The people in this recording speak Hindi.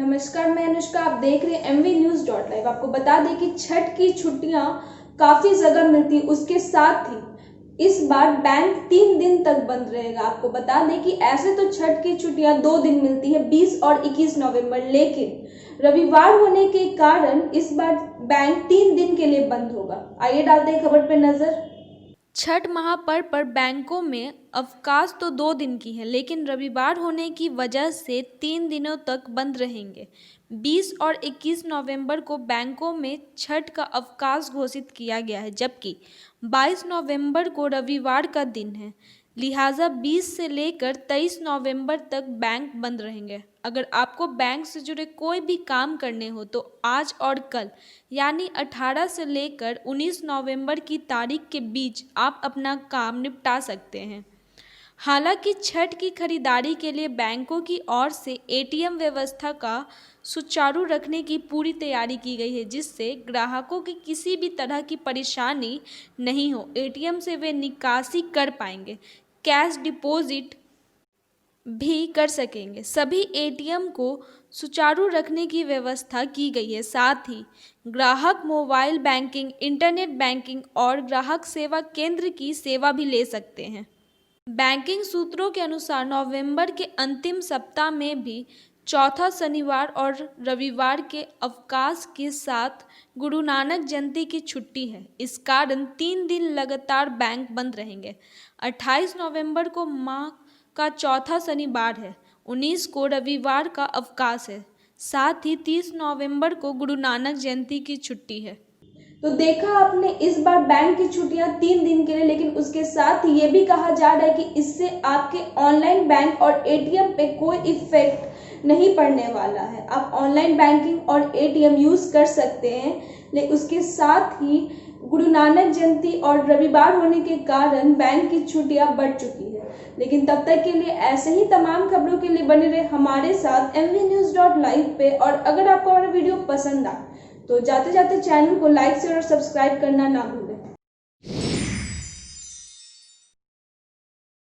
नमस्कार, मैं अनुष्का। आप देख रहे हैं MVNews.live। आपको बता दें कि छठ की छुट्टियां काफी जगह मिलती, उसके साथ ही इस बार बैंक 3 दिन तक बंद रहेगा। आपको बता दें कि ऐसे तो छठ की छुट्टियां 2 दिन मिलती है, 20 और 21 नवंबर, लेकिन रविवार होने के कारण इस बार बैंक 3 दिन के लिए बंद होगा। आइए डालते हैं खबर पे नजर। छठ महापर्व पर बैंकों में अवकाश तो 2 दिन की है, लेकिन रविवार होने की वजह से 3 दिनों तक बंद रहेंगे। 20 और 21 नवंबर को बैंकों में छठ का अवकाश घोषित किया गया है, जबकि 22 नवंबर को रविवार का दिन है। लिहाजा 20 से लेकर 23 नवंबर तक बैंक बंद रहेंगे। अगर आपको बैंक से जुड़े कोई भी काम करने हो तो आज और कल यानी 18 से लेकर 19 नवंबर की तारीख के बीच आप अपना काम निपटा सकते हैं। हालांकि छठ की खरीदारी के लिए बैंकों की ओर से ATM व्यवस्था का सुचारू रखने की पूरी तैयारी की गई है, जिससे ग्राहकों की किसी भी तरह की परेशानी नहीं हो। ATM से वे निकासी कर पाएंगे, कैश डिपॉजिट भी कर सकेंगे। सभी ATM को सुचारू रखने की व्यवस्था की गई है। साथ ही ग्राहक मोबाइल बैंकिंग, इंटरनेट बैंकिंग और ग्राहक सेवा केंद्र की सेवा भी ले सकते हैं। बैंकिंग सूत्रों के अनुसार नवंबर के अंतिम सप्ताह में भी चौथा शनिवार और रविवार के अवकाश के साथ गुरु नानक जयंती की छुट्टी है। इस कारण 3 दिन लगातार बैंक बंद रहेंगे। 28 नवंबर को माह का चौथा शनिवार है, 19 को रविवार का अवकाश है, साथ ही 30 नवंबर को गुरु नानक जयंती की छुट्टी है। तो देखा आपने, इस बार बैंक की छुट्टियां 3 दिन के लिए, लेकिन उसके साथ ये भी कहा जा रहा है कि इससे आपके ऑनलाइन बैंक और ATM पे कोई इफेक्ट नहीं पड़ने वाला है। आप ऑनलाइन बैंकिंग और ATM यूज कर सकते हैं, लेकिन उसके साथ ही गुरु नानक जयंती और रविवार होने के कारण बैंक की छुट्टियां बढ़ चुकी है। लेकिन तब तक के लिए ऐसे ही तमाम खबरों के लिए बने रहे हमारे साथ MVNews.live पे। और अगर आपको हमारा वीडियो पसंद आए तो जाते जाते चैनल को लाइक शेयर और सब्सक्राइब करना ना भूलें।